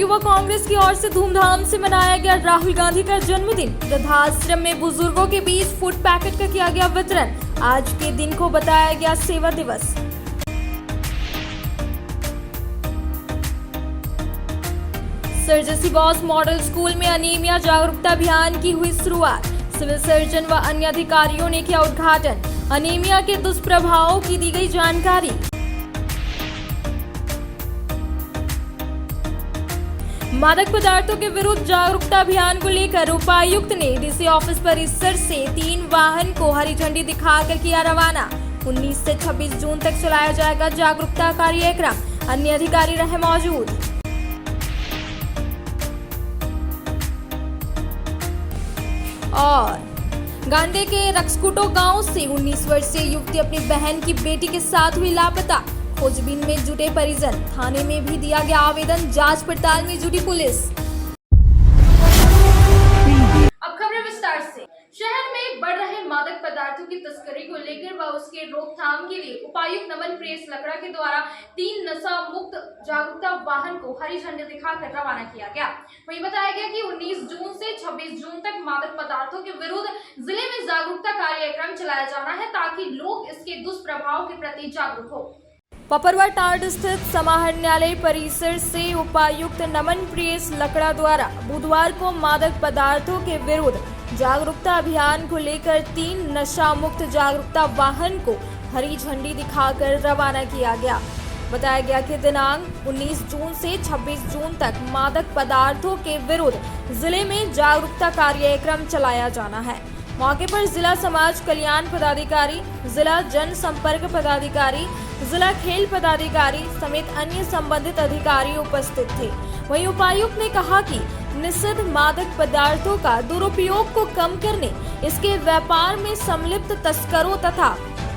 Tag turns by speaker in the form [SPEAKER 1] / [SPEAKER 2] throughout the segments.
[SPEAKER 1] युवा कांग्रेस की ओर से धूमधाम से मनाया गया राहुल गांधी का जन्मदिन। वृद्धाश्रम में बुजुर्गों के बीच फूड पैकेट का किया गया वितरण। आज के दिन को बताया गया सेवा दिवस। सर जेसी बॉस मॉडल स्कूल में अनीमिया जागरूकता अभियान की हुई शुरुआत। सिविल सर्जन व अन्य अधिकारियों ने किया उद्घाटन। अनीमिया के दुष्प्रभावों की दी गई जानकारी। मादक पदार्थों के विरुद्ध जागरूकता अभियान को लेकर उपायुक्त ने डीसी ऑफिस परिसर से 3 वाहन को हरी झंडी दिखाकर किया रवाना। 19 से 26 जून तक चलाया जाएगा जागरूकता कार्यक्रम। अन्य अधिकारी रहे मौजूद। और गांडे के रक्सकुटो गांव से 19 वर्षीय युवती अपनी बहन की बेटी के साथ हुई लापता। खोजबीन में जुटे परिजन। थाने में भी दिया गया आवेदन। जांच पड़ताल में जुटी पुलिस। अब खबरें विस्तार से। शहर में बढ़ रहे मादक पदार्थों की तस्करी को लेकर व उसके रोकथाम के लिए उपायुक्त नमन प्रेस लकड़ा के द्वारा 3 नशा मुक्त जागरूकता वाहन को हरी झंडी दिखाकर रवाना किया गया। वहीं बताया गया कि 19 जून से 26 जून तक मादक पदार्थों के विरुद्ध जिले में जागरूकता कार्यक्रम चलाया जाना है ताकि लोग इसके दुष्प्रभाव के प्रति जागरूक हो। पपरवा टांड स्थित समाहरणालय परिसर से उपायुक्त नमन प्रेस लकड़ा द्वारा बुधवार को मादक पदार्थों के विरुद्ध जागरूकता अभियान को लेकर 3 नशा मुक्त जागरूकता वाहन को हरी झंडी दिखाकर रवाना किया गया। बताया गया कि दिनांक 19 जून से 26 जून तक मादक पदार्थों के विरुद्ध जिले में जागरूकता कार्यक्रम चलाया जाना है। मौके पर जिला समाज कल्याण पदाधिकारी, जिला जन संपर्क पदाधिकारी, जिला खेल पदाधिकारी समेत अन्य संबंधित अधिकारी उपस्थित थे। वहीं उपायुक्त ने कहा कि निषिद्ध मादक पदार्थों का दुरुपयोग को कम करने, इसके व्यापार में संलिप्त तस्करों तथा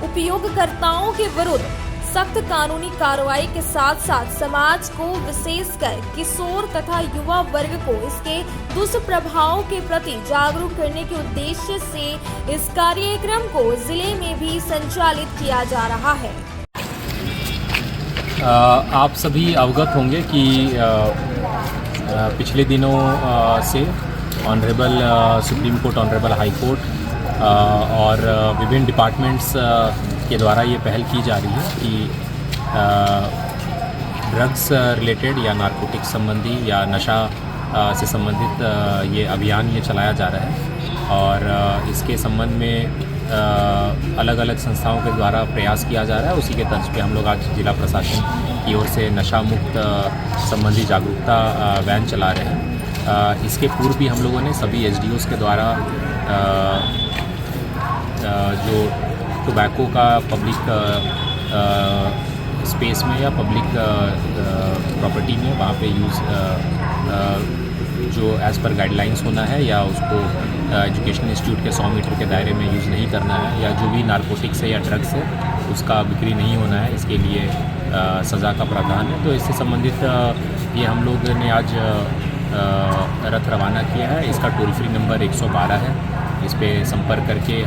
[SPEAKER 1] उपयोगकर्ताओं के विरुद्ध सख्त कानूनी कार्रवाई के साथ साथ समाज को विशेषकर किशोर तथा युवा वर्ग को इसके दुष्प्रभाव के प्रति जागरूक करने के उद्देश्य से इस कार्यक्रम को जिले में भी संचालित किया जा रहा है।
[SPEAKER 2] आप सभी अवगत होंगे कि पिछले दिनों से honourable supreme court, honourable high court और विभिन्न डिपार्टमेंट्स के द्वारा ये पहल की जा रही है कि ड्रग्स रिलेटेड या नारकोटिक्स संबंधी या नशा से संबंधित ये अभियान ये चलाया जा रहा है। और इसके संबंध में अलग अलग संस्थाओं के द्वारा प्रयास किया जा रहा है। उसी के तर्ज पे हम लोग आज जिला प्रशासन की ओर से नशा मुक्त संबंधी जागरूकता वैन चला रहे हैं। इसके पूर्व भी हम लोगों ने सभी एसडीओस के द्वारा जो टोबैको का पब्लिक स्पेस में या पब्लिक प्रॉपर्टी में वहाँ पे यूज़ जो एज़ पर गाइडलाइंस होना है या उसको एजुकेशनल इंस्टीट्यूट के 100 मीटर के दायरे में यूज़ नहीं करना है, या जो भी नारकोटिक्स है या ड्रग्स है उसका बिक्री नहीं होना है, इसके लिए सज़ा का प्रावधान है। तो इससे संबंधित ये हम लोग ने आज रथ रवाना किया है। इसका टोल फ्री नंबर 112 है। इस पर संपर्क करके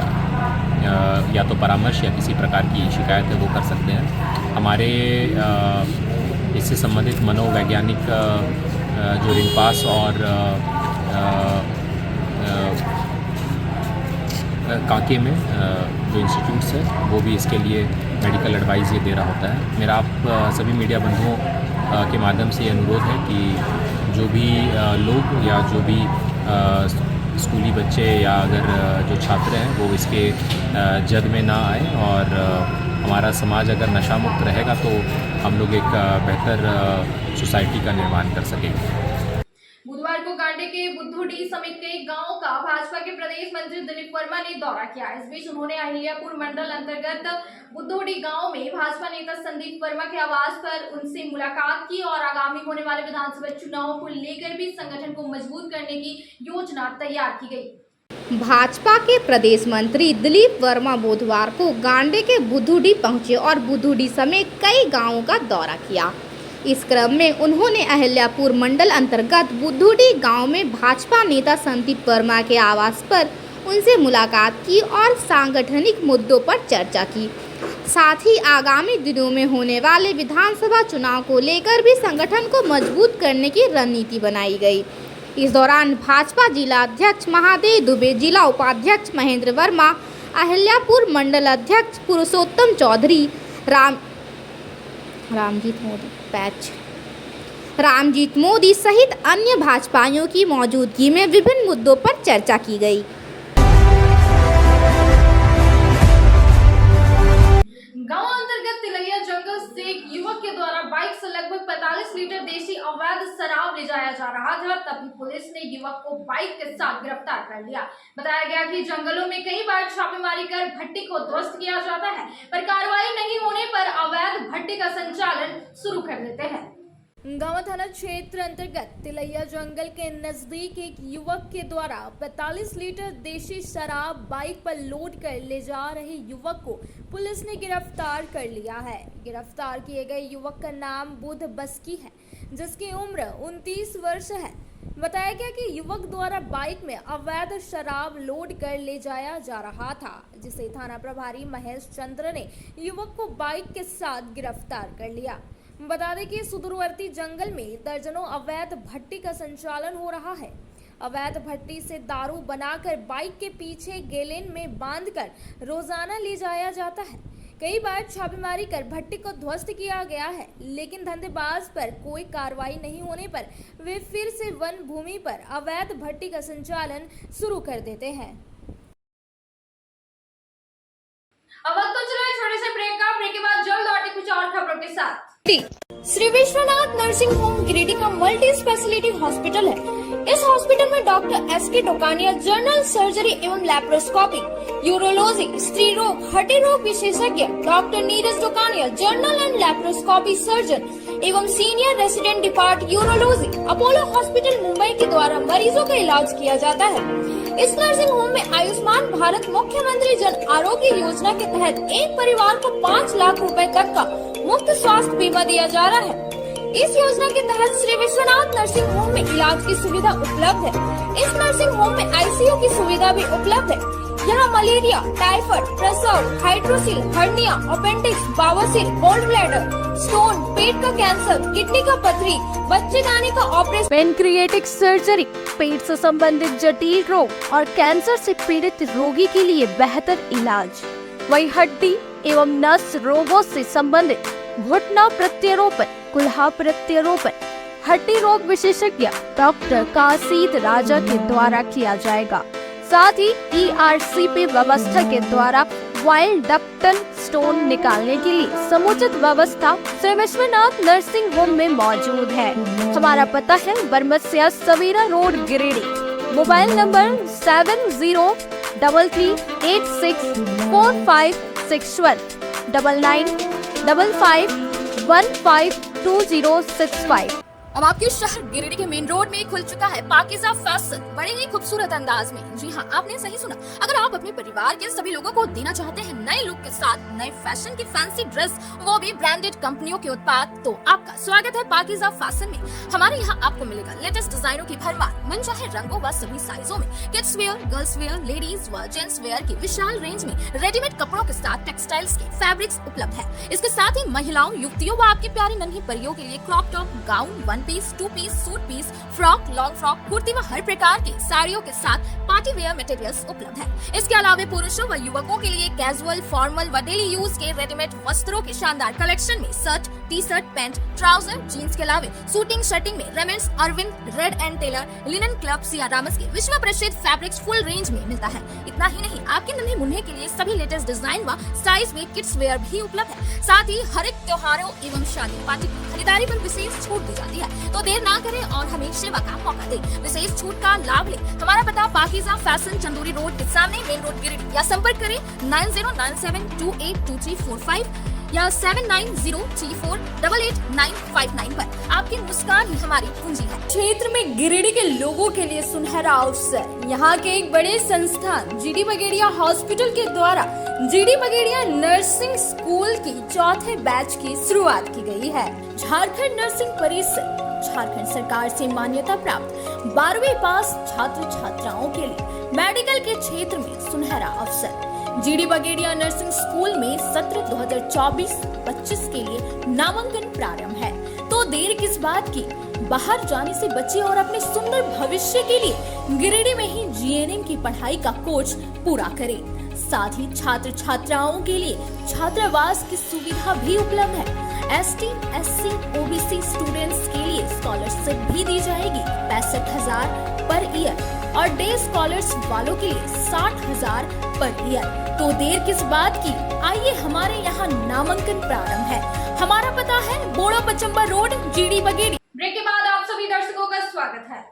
[SPEAKER 2] या तो परामर्श या किसी प्रकार की शिकायत है वो कर सकते हैं। हमारे इससे संबंधित मनोवैज्ञानिक जो रिंगपास और कांके में जो इंस्टीट्यूट्स है वो भी इसके लिए मेडिकल एडवाइस ये दे रहा होता है। मेरा आप सभी मीडिया बंधुओं के माध्यम से ये अनुरोध है कि जो भी लोग या जो भी स्कूली बच्चे या अगर जो छात्र हैं वो इसके जद में ना आए, और हमारा समाज अगर नशा मुक्त रहेगा तो हम लोग एक बेहतर सोसाइटी का निर्माण कर सकेंगे।
[SPEAKER 1] बुधवार को गांडे के बुद्धूडी समेत कई गांवों का भाजपा के प्रदेश मंत्री दिलीप वर्मा ने दौरा किया। इस बीच उन्होंने अहिल्यापुर मंडल अंतर्गत बुद्धूडी गांव में भाजपा नेता संदीप वर्मा के आवास पर उनसे मुलाकात की और आगामी होने वाले विधानसभा चुनावों को लेकर भी संगठन को मजबूत करने की योजना तैयार की गई।
[SPEAKER 3] भाजपा के प्रदेश मंत्री दिलीप वर्मा बुधवार को गांडे के बुद्धूडी पहुंचे और बुद्धूडी समेत कई गांवों का दौरा किया। इस क्रम में उन्होंने अहिल्यापुर मंडल अंतर्गत बुद्धूडी गांव में भाजपा नेता संदीप वर्मा के आवास पर उनसे मुलाकात की और सांगठनिक मुद्दों पर चर्चा की। साथ ही आगामी दिनों में होने वाले विधानसभा चुनाव को लेकर भी संगठन को मजबूत करने की रणनीति बनाई गई। इस दौरान भाजपा जिला अध्यक्ष महादेव दुबे, जिला उपाध्यक्ष महेंद्र वर्मा, अहिल्यापुर मंडल अध्यक्ष पुरुषोत्तम चौधरी, रामजीत मोदी सहित अन्य भाजपाइयों की मौजूदगी में विभिन्न मुद्दों पर चर्चा की गई।
[SPEAKER 1] गांव अंतर्गत तिलैया जंगल से एक युवक के द्वारा बाइक से लगभग 45 लीटर देसी अवैध शराब ले जाया जा रहा था। तभी पुलिस ने युवक को बाइक के साथ गिरफ्तार कर लिया। बताया गया कि जंगलों में कई बार छापेमारी कर भट्टी को ध्वस्त किया जाता है, पर कार्रवाई नहीं होने पर अवैध भट्टी का संचालन शुरू कर देते हैं। गांव थाना क्षेत्र अंतर्गत तिलैया जंगल के नजदीक एक युवक के द्वारा 45 लीटर देशी शराब बाइक पर लोड कर ले जा रहे युवक को पुलिस ने गिरफ्तार कर लिया है। गिरफ्तार किए गए युवक का नाम बुध बस्की है, जिसकी उम्र 29 वर्ष है। बताया गया कि युवक द्वारा बाइक में अवैध शराब लोड कर ले जाया जा रहा था, जिसे थाना प्रभारी महेश चंद्र ने युवक को बाइक के साथ गिरफ्तार कर लिया। बता दें कि सुदूरवर्ती जंगल में दर्जनों अवैध भट्टी का संचालन हो रहा है। अवैध भट्टी से दारू बनाकर बाइक के पीछे गैलन में बांधकर रोजाना ले जाया जाता है। कई बार छापेमारी कर भट्टी को ध्वस्त किया गया है, लेकिन धंधेबाज पर कोई कार्रवाई नहीं होने पर वे फिर से वन भूमि पर अवैध भट्टी का संचालन शुरू कर देते हैं। अब वक्त तो चलो छोटे से ब्रेक के बाद जल्द लौटे कुछ और खबरों के साथ। श्री विश्वनाथ नर्सिंग होम गिरिडीह का मल्टी स्पेशलिटी हॉस्पिटल है। इस हॉस्पिटल में doctor S K. Tokania general surgery एवं लैप्रोस्कोपी, यूरोलॉजी, स्त्री रोग, हड्डी रोग विशेषज्ञ, doctor Neeraj Tokania general and laparoscopy surgeon एवं senior resident depart urology, Apollo hospital Mumbai के द्वारा मरीजों का इलाज किया जाता है। इस नर्सिंग होम में आयुष्मान भारत मुख्यमंत्री जन आरोग्य योजना के तहत एक परिवार को 5 लाख रुपए तक का मुफ्त स्वास्थ्य बीमा दिया जा रहा है। इस योजना के तहत श्री विश्वनाथ नर्सिंग होम में इलाज की सुविधा उपलब्ध है। इस नर्सिंग होम में आईसीयू की सुविधा भी उपलब्ध है। यहाँ मलेरिया, टाइफाइड, प्रसव, हाइड्रोसिल, हर्निया, अपेंडिक्स, बावसीर, गोल्ड ब्लैडर, स्टोन, पेट का कैंसर, किडनी का पथरी, बच्चेदानी का ऑपरेशन, पेनक्रिएटिक सर्जरी, पेट से संबंधित जटिल रोग और कैंसर से पीड़ित रोगी के लिए बेहतर इलाज। वही हड्डी एवं नस रोगों से संबंधित घुटना प्रत्यारोपण, कुल्हा प्रत्यारोपण, हड्डी रोग विशेषज्ञ डॉक्टर कासिद राजा के द्वारा किया जाएगा। साथ ही ERCP व्यवस्था के द्वारा वाइल्ड डक्टल स्टोन निकालने के लिए समुचित व्यवस्था श्री विश्वनाथ नर्सिंग होम में मौजूद है। हमारा पता है Baramasia Savera road Giridih. Mobile number 7033864561 9955152065। अब आपके शहर गिरिडीह के मेन रोड में खुल चुका है पाकिज़ा फैशन, बड़े ही खूबसूरत अंदाज में। जी हाँ, आपने सही सुना। अगर आप अपने परिवार के सभी लोगों को देना चाहते हैं नए लुक के साथ नए फैशन की फैंसी ड्रेस, वो भी ब्रांडेड कंपनियों के उत्पाद, तो आपका स्वागत है पाकिज़ा फैशन में। हमारे यहाँ आपको मिलेगा लेटेस्ट डिजाइनों की भरमार, मनचाहे रंगों व सभी साइजों में, kids wear, girls wear, ladies व जेंट्स वेयर की विशाल रेंज में रेडीमेड कपड़ों के साथ टेक्सटाइल्स के फैब्रिक्स उपलब्ध है। इसके साथ ही महिलाओं, युवतियों व आपकी प्यारी नन्ही परियों के लिए crop top, gown, 1 piece, 2 piece, suit piece, frock, long frock, kurti व हर प्रकार की साड़ियों के साथ पार्टी वेयर मटेरियल्स उपलब्ध है। इसके अलावा पुरुषों व युवकों के लिए कैजुअल, फॉर्मल व डेली यूज के रेडीमेड वस्त्रों के शानदार कलेक्शन में shirt, T shirt, pant, trouser, jeans के अलावा शूटिंग शर्टिंग में Raymonds, Arvind, Red and Taylor, Linen Club, Siyarams के विश्व प्रसिद्ध फैब्रिक्स फुल रेंज में मिलता है। इतना ही नहीं, आपके नन्हे मुन्ने के लिए सभी लेटेस्ट डिजाइन व साइज में किड्स वेयर भी उपलब्ध है। साथ ही हर एक त्योहारों एवं शादी पार्टी की खरीदारी पर विशेष छूट दी जाती है, तो देर ना करें और हमें सेवा का मौका दें। विशेष छूट का लाभ लें। हमारा पता पाकिज़ा फैशन, चंदूरी रोड के सामने, मेन रोड गिरिडीह, या संपर्क करें 9097282345 या 7903488959 पर। आपकी मुस्कान ही हमारी पूंजी है। क्षेत्र में गिरिडीह के लोगों के लिए सुनहरा अवसर। यहाँ के एक बड़े संस्थान GD बगेड़िया हॉस्पिटल के द्वारा GD बगेड़िया नर्सिंग स्कूल की 4थे बैच की शुरुआत की गई है। झारखंड नर्सिंग परिषद झारखंड सरकार से मान्यता प्राप्त 12वीं पास छात्र छात्राओं के लिए मेडिकल के क्षेत्र में सुनहरा अवसर।
[SPEAKER 4] जीडी बगेड़िया नर्सिंग स्कूल में सत्र 2024-25 के लिए नामांकन प्रारंभ है, तो देर किस बात की। बाहर जाने से बचे और अपने सुंदर भविष्य के लिए गिरिडीह में ही जीएनएम की पढ़ाई का कोर्स पूरा करें। साथ ही छात्र छात्राओं के लिए छात्रावास की सुविधा भी उपलब्ध है। एसटी, एससी, ओबीसी स्टूडेंट्स के लिए स्कॉलरशिप भी दी जाएगी 65,000 पर ईयर और डे स्कॉलर्स वालों के लिए 60,000 पर ईयर। तो देर किस बात की, आइए हमारे यहाँ नामांकन प्रारंभ है। हमारा पता है बोड़ा पचम्बा रोड, जीडी बगेड़ी।
[SPEAKER 1] ब्रेक के बाद आप सभी दर्शकों का स्वागत है।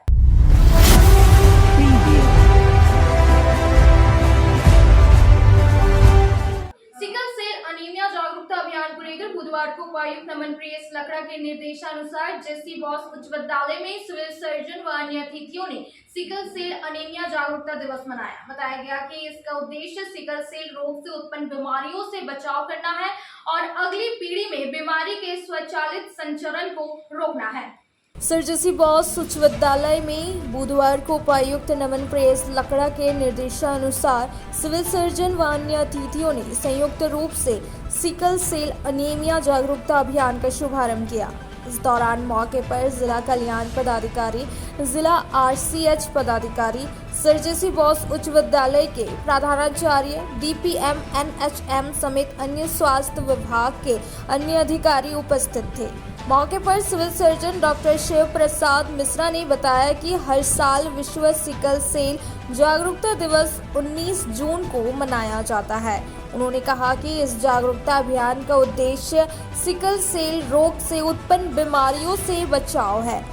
[SPEAKER 1] सिकल सेल अनीमिया जागरूकता अभियान को लेकर बुधवार को उपायुक्त नमन प्रियस लकड़ा के निर्देशानुसार जेसी बॉस उच्च विद्यालय में सिविल सर्जन व अन्य अतिथियों ने सिकल सेल अनीमिया जागरूकता दिवस मनाया। बताया गया कि इसका उद्देश्य सिकल सेल रोग से उत्पन्न बीमारियों से बचाव करना है और अगली पीढ़ी में बीमारी के स्वचालित संचरण को रोकना है।
[SPEAKER 4] सर जेसी बॉस उच्च विद्यालय में बुधवार को उपायुक्त नमन प्रियस लकड़ा के निर्देशानुसार सिविल सर्जन व अन्य अतिथियों ने संयुक्त रूप से सिकल सेल अनीमिया जागरूकता अभियान का शुभारंभ किया। इस दौरान मौके पर जिला कल्याण पदाधिकारी, जिला आरसीएच पदाधिकारी, सर जेसी बॉस उच्च विद्यालय के प्रधानाचार्य, डीपीएम, एनएचएम समेत अन्य स्वास्थ्य विभाग के अन्य अधिकारी उपस्थित थे। मौके पर सिविल सर्जन डॉक्टर शिव प्रसाद मिश्रा ने बताया कि हर साल विश्व सिकल सेल जागरूकता दिवस 19 जून को मनाया जाता है। उन्होंने कहा कि इस जागरूकता अभियान का उद्देश्य सिकल सेल रोग से उत्पन्न बीमारियों से बचाव है।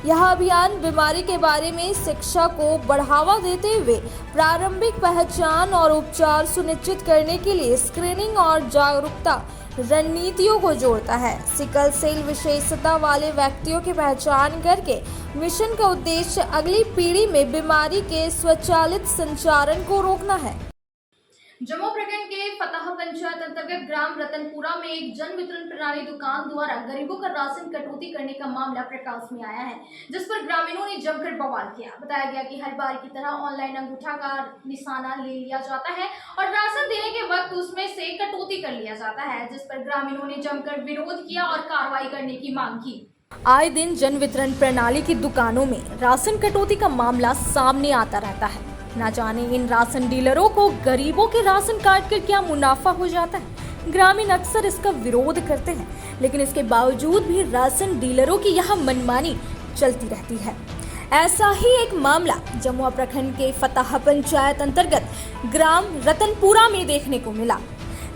[SPEAKER 4] यह अभियान बीमारी के बारे में शिक्षा को बढ़ावा देते हुए प्रारंभिक पहचान और उपचार सुनिश्चित करने के लिए स्क्रीनिंग और जागरूकता रणनीतियों को जोड़ता है। सिकल सेल विशेषता वाले व्यक्तियों की पहचान करके मिशन का उद्देश्य अगली पीढ़ी में बीमारी के स्वचालित संचारण को रोकना है।
[SPEAKER 1] जम्मू प्रखंड के फतह पंचायत अंतर्गत ग्राम रतनपुरा में एक जन वितरण प्रणाली दुकान द्वारा गरीबों का राशन कटौती करने का मामला प्रकाश में आया है, जिस पर ग्रामीणों ने जमकर बवाल किया। बताया गया कि हर बार की तरह ऑनलाइन अंगूठा का निशाना ले लिया जाता है और राशन देने के वक्त उसमें से कटौती कर लिया जाता है, जिस पर ग्रामीणों ने जमकर विरोध किया और कार्रवाई करने की मांग की।
[SPEAKER 4] आए दिन जन वितरण प्रणाली की दुकानों में राशन कटौती का मामला सामने आता रहता है। न जाने इन राशन डीलरों को गरीबों के राशन काट कर क्या मुनाफा हो जाता है। ग्रामीण अक्सर इसका विरोध करते हैं, लेकिन इसके बावजूद भी राशन डीलरों की यह मनमानी चलती रहती है। ऐसा ही एक मामला जमुआ प्रखंड के फतह पंचायत अंतर्गत ग्राम रतनपुरा में देखने को मिला,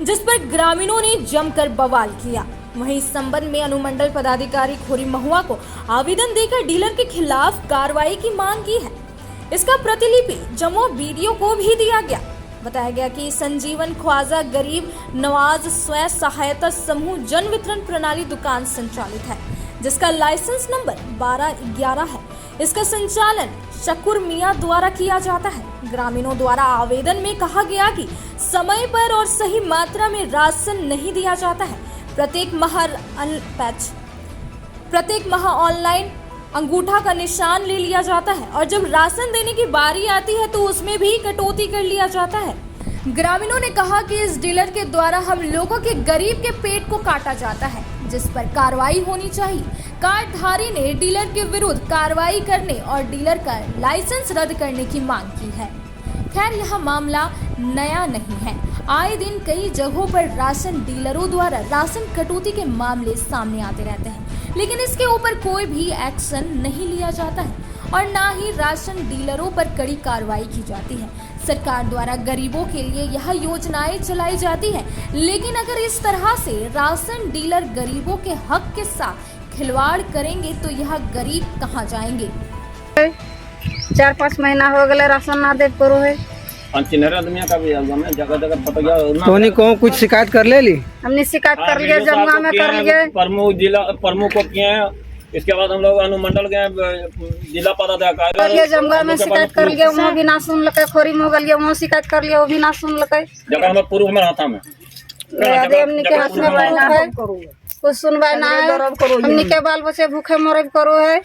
[SPEAKER 4] जिस पर ग्रामीणों ने जमकर बवाल किया। वहीं इस संबंध में अनुमंडल पदाधिकारी खोरी महुआ को आवेदन देकर डीलर के खिलाफ कार्रवाई की मांग की है। इसका प्रतिलिपि जमुआ बीडीओ को भी दिया गया। बताया गया कि संजीवन ख्वाजा गरीब नवाज स्वयं सहायता समूह जन वितरण प्रणाली दुकान संचालित है, जिसका लाइसेंस नंबर 1211 है। इसका संचालन शकुर मियां द्वारा किया जाता है। ग्रामीणों द्वारा आवेदन में कहा गया कि समय पर और सही मात्रा में राशन नहीं दिया जाता है। प्रत्येक माह ऑनलाइन अंगूठा का निशान ले लिया जाता है और जब राशन देने की बारी आती है तो उसमें भी कटौती कर लिया जाता है। ग्रामीणों ने कहा कि इस डीलर के द्वारा हम लोगों के गरीब के पेट को काटा जाता है, जिस पर कार्रवाई होनी चाहिए। कार्डधारी ने डीलर के विरुद्ध कार्रवाई करने और डीलर का लाइसेंस रद्द करने की मांग की है। खैर, यह मामला नया नहीं है। आए दिन कई जगहों पर राशन डीलरों द्वारा राशन कटौती के मामले सामने आते रहते हैं, लेकिन इसके ऊपर कोई भी एक्शन नहीं लिया जाता है और ना ही राशन डीलरों पर कड़ी कार्रवाई की जाती है। सरकार द्वारा गरीबों के लिए यह योजनाएं चलाई जाती है, लेकिन अगर इस तरह से राशन डीलर गरीबों के हक के साथ खिलवाड़ करेंगे तो यह गरीब कहाँ जाएंगे।
[SPEAKER 5] 4-5 महीना हो गए राशन ना दे परो है।
[SPEAKER 6] चिन्हरा दुनिया का भी है, जगह जगह पता गया
[SPEAKER 7] तो को कुछ शिकायत कर ले ली।
[SPEAKER 5] हमने शिकायत कर लिया, जमुआ में कर लिए,
[SPEAKER 6] प्रमुख जिला प्रमुख को किए हैं। इसके बाद हम लोग अनुमंडल गए, जिला पदाधिकारी
[SPEAKER 5] जमुआ में शिकायत कर लिया, वहाँ भी ना सुन लगे। खोरी में गलिए, वहाँ शिकायत कर लिया, वो भी ना सुन लगे।
[SPEAKER 6] जगह हमें पूर्व में रहता में
[SPEAKER 5] हमने के हाथ में बना है, कुछ सुनवाई ना है। हमने के बाल बच्चे भूखे मरे करो है।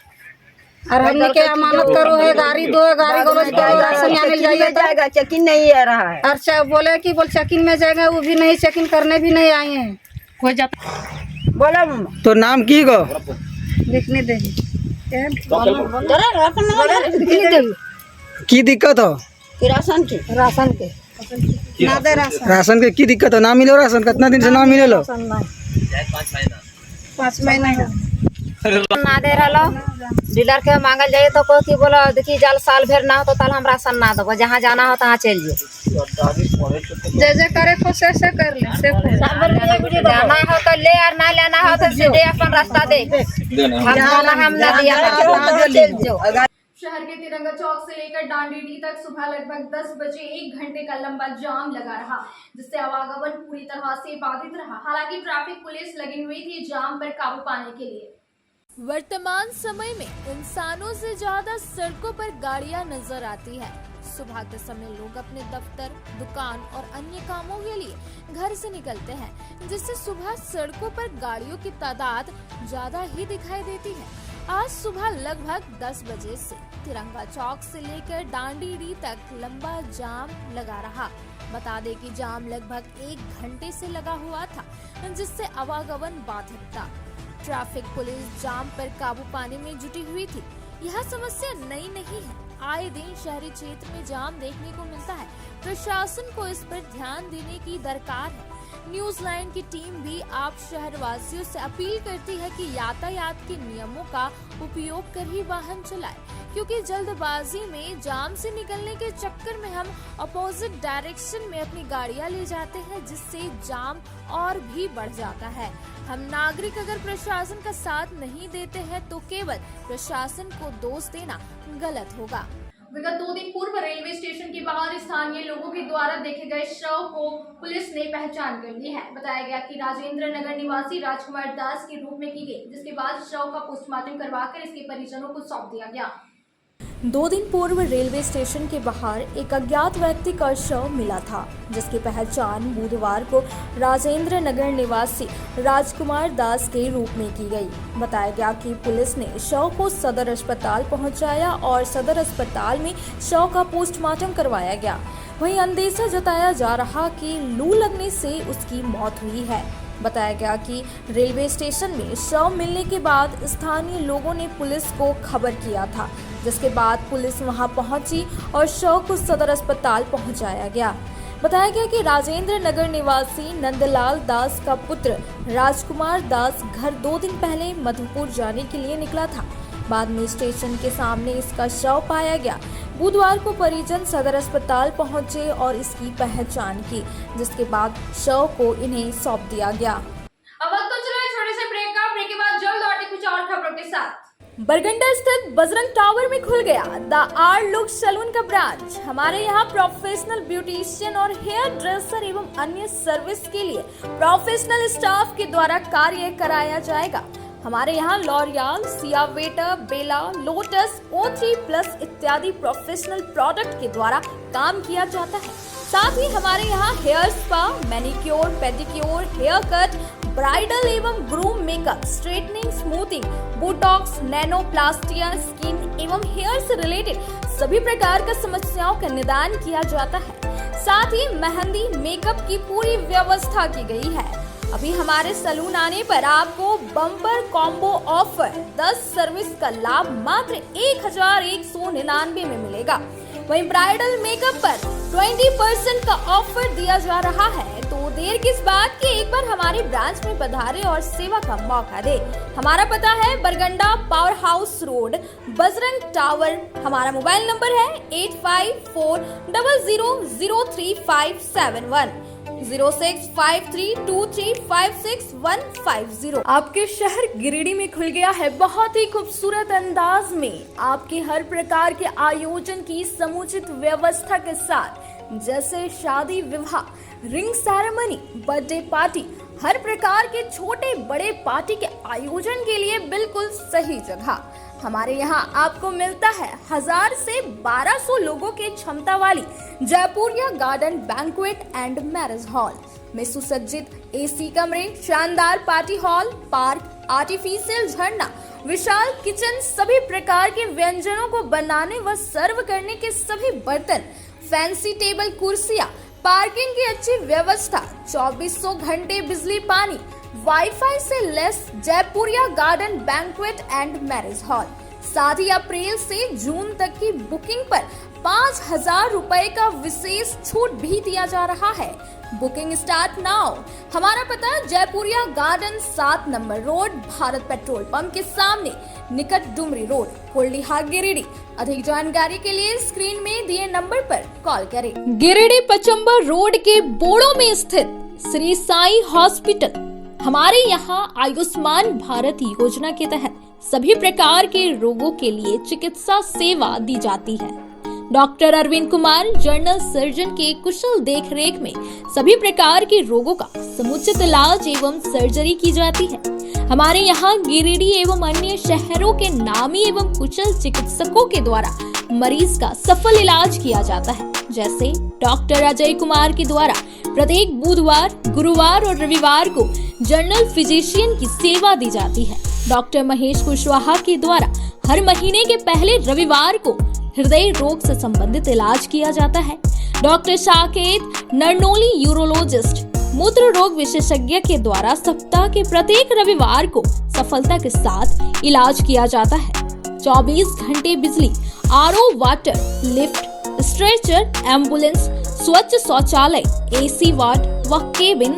[SPEAKER 5] और हमने के अमानत करो है गाड़ी दो गाड़ी गलत राशन आने जाइए
[SPEAKER 8] जाएगा चेकिंग नहीं आ रहा है।
[SPEAKER 5] और बोले कि बोल चेकिंग में जाएगा, वो भी नहीं चेकिंग करने भी नहीं आए हैं। कोई जाता
[SPEAKER 8] बोला
[SPEAKER 7] तो नाम की गो
[SPEAKER 5] देखने दे
[SPEAKER 7] की दिक्कत हो?
[SPEAKER 8] राशन के
[SPEAKER 5] ना दे राशन
[SPEAKER 7] राशन के की दिक्कत हो? ना मिलो राशन कितना दिन से ना मिले लो?
[SPEAKER 5] 5 महीना
[SPEAKER 9] ना दे रहा डीलर के मांगल जाइए तो को की बोला देखिए जल साल भर ना हो तो ताल हम राशन ना दो, जहाँ जाना हो तहाँ चल जाइए।
[SPEAKER 5] जे करे को से कर ले से
[SPEAKER 9] जाना हो तो ले और ना लेना हो तो सीधे अपन रास्ता दे, हम ना दिया चल जाओ।
[SPEAKER 1] शहर के तिरंगा चौक से लेकर डांडीडी तक सुबह लगभग 10 बजे 1 घंटे का लंबा जाम लगा रहा, जिससे आवागमन पूरी तरह से बाधित रहा। हालांकि ट्रैफिक पुलिस लगी हुई थी जाम पर काबू पाने के लिए।
[SPEAKER 4] वर्तमान समय में इंसानों से ज्यादा सड़कों पर गाड़ियां नजर आती है। सुबह के समय लोग अपने दफ्तर, दुकान और अन्य कामों के लिए घर से निकलते हैं, जिससे सुबह सड़कों पर गाड़ियों की तादाद ज्यादा ही दिखाई देती है। आज सुबह लगभग 10 बजे से तिरंगा चौक से लेकर डांडीडी तक लंबा जाम लगा रहा। बता दें कि जाम लगभग 1 घंटे से लगा हुआ था, जिससे आवागमन बाधित था। ट्रैफिक पुलिस जाम पर काबू पाने में जुटी हुई थी। यह समस्या नई नहीं है, आए दिन शहरी क्षेत्र में जाम देखने को मिलता है। प्रशासन को इस पर ध्यान देने की दरकार है। न्यूज लाइन की टीम भी आप शहरवासियों से अपील करती है कि यातायात के नियमों का उपयोग कर ही वाहन चलाएं, क्योंकि जल्दबाजी में जाम से निकलने के चक्कर में हम अपोजिट डायरेक्शन में अपनी गाड़ियां ले जाते हैं, जिससे जाम और भी बढ़ जाता है। हम नागरिक अगर प्रशासन का साथ नहीं देते हैं तो केवल प्रशासन को दोष देना गलत होगा।
[SPEAKER 1] विगत 2 दिन पूर्व रेलवे स्टेशन के बाहर स्थानीय लोगों के द्वारा देखे गए शव को पुलिस ने पहचान कर ली है। बताया गया कि राजेंद्र नगर निवासी राजकुमार दास के रूप में की गई, जिसके बाद शव का पोस्टमार्टम करवाकर इसके परिजनों को सौंप दिया गया।
[SPEAKER 4] 2 दिन पूर्व रेलवे स्टेशन के बाहर एक अज्ञात व्यक्ति का शव मिला था, जिसकी पहचान बुधवार को राजेंद्र नगर निवासी राजकुमार दास के रूप में की गई। बताया गया कि पुलिस ने शव को सदर अस्पताल पहुंचाया और सदर अस्पताल में शव का पोस्टमार्टम करवाया गया। वहीं अंदेशा जताया जा रहा कि लू लगने से उसकी मौत हुई है। बताया गया कि रेलवे स्टेशन में शव मिलने के बाद स्थानीय लोगों ने पुलिस को खबर किया था, जिसके बाद पुलिस वहां पहुंची और शव को सदर अस्पताल पहुंचाया गया। बताया गया कि राजेंद्र नगर निवासी नंदलाल दास का पुत्र राजकुमार दास घर 2 दिन पहले मधुपुर जाने के लिए निकला था। बाद में स्टेशन के सामने इसका शव पाया गया। बुधवार को परिजन सदर अस्पताल पहुंचे और इसकी पहचान की, जिसके बाद शव को इन्हें सौंप दिया गया।
[SPEAKER 1] अब वक्त तो चलो छोटे से ब्रेक का, ब्रेक के बाद जल्द लौटे कुछ और खबरों के साथ।
[SPEAKER 4] बरगंडा स्थित बजरंग टावर में खुल गया द आर लुक सैलून का ब्रांच। हमारे यहाँ प्रोफेशनल ब्यूटिशियन और हेयर ड्रेसर एवं अन्य सर्विस के लिए प्रोफेशनल स्टाफ के द्वारा कार्य कराया जाएगा। हमारे यहाँ लॉरियल, सियावेटा, बेला, लोटस, O3+ इत्यादि प्रोफेशनल प्रोडक्ट के द्वारा काम किया जाता है। साथ ही हमारे यहाँ hair spa, manicure, pedicure, hair cut, bridal एवं groom makeup, straightening, smoothing, botox, nanoplastia, skin एवं हेयर से रिलेटेड सभी प्रकार का समस्याओं का निदान किया जाता है। साथ ही मेहंदी, मेकअप की पूरी व्यवस्था की गई है। अभी हमारे सैलून आने पर आपको बम्पर कॉम्बो ऑफर 10 सर्विस का लाभ मात्र 1199 में मिलेगा। वहीं ब्राइडल मेकअप पर 20% का ऑफर दिया जा रहा है। तो देर किस बात की, एक बार हमारे ब्रांच में पधारे और सेवा का मौका दे। हमारा पता है Barganda power house road, Bajrang tower. हमारा मोबाइल नंबर है 8540003571 065323565150। आपके शहर गिरिडीह में खुल गया है बहुत ही खूबसूरत अंदाज में आपके हर प्रकार के आयोजन की समुचित व्यवस्था के साथ, जैसे शादी, विवाह, रिंग सेरेमनी, बर्थडे पार्टी, हर प्रकार के छोटे बड़े पार्टी के आयोजन के लिए बिल्कुल सही जगह। हमारे यहाँ आपको मिलता है 1000 से 1200 लोगों के क्षमता वाली Jaipuria garden banquet and marriage hall में सुसज्जित AC कमरे, शानदार पार्टी हॉल, पार्क, आर्टिफिशियल झरना विशाल किचन, सभी प्रकार के व्यंजनों को बनाने व सर्व करने के सभी बर्तन, फैंसी टेबल कुर्सियां, पार्किंग की अच्छी व्यवस्था, 2400 घंटे बिजली पानी, वाईफाई से less Jaipuria garden banquet and marriage hall. साथ ही अप्रैल से जून तक की बुकिंग पर 5,000 रुपए का विशेष छूट भी दिया जा रहा है। Booking start now. हमारा पता Jaipuria garden 7 number road, Bharat petrol pump के सामने, निकट डुमरी रोड, कोल्डीहार, गिरिडीह। अधिक जानकारी के लिए स्क्रीन में दिए नंबर पर कॉल करें। गिरिडीह पचम्बर रोड के बोड़ो में स्थित श्री साई हॉस्पिटल। हमारे यहाँ आयुष्मान भारत योजना के तहत सभी प्रकार के रोगों के लिए चिकित्सा सेवा दी जाती है। Doctor Arvind Kumar general surgeon के कुशल देखरेख में सभी प्रकार के रोगों का समुचित इलाज एवं सर्जरी की जाती है। हमारे यहाँ गिरिडीह एवं अन्य शहरों के नामी एवं कुशल चिकित्सकों के द्वारा मरीज का सफल इलाज किया जाता है। जैसे डॉक्टर अजय कुमार के द्वारा प्रत्येक बुधवार, गुरुवार और रविवार को जनरल फिजिशियन की सेवा दी जाती है। डॉक्टर महेश कुशवाहा के द्वारा हर महीने के पहले रविवार को हृदय रोग से संबंधित इलाज किया जाता है। डॉक्टर साकेत नरनोली यूरोलॉजिस्ट मूत्र रोग विशेषज्ञ के द्वारा सप्ताह के प्रत्येक रविवार को सफलता के साथ इलाज किया जाता है। 24 घंटे बिजली, RO water, lift, stretcher, ambulance, स्वच्छ शौचालय, एसी वार्ड व केबिन,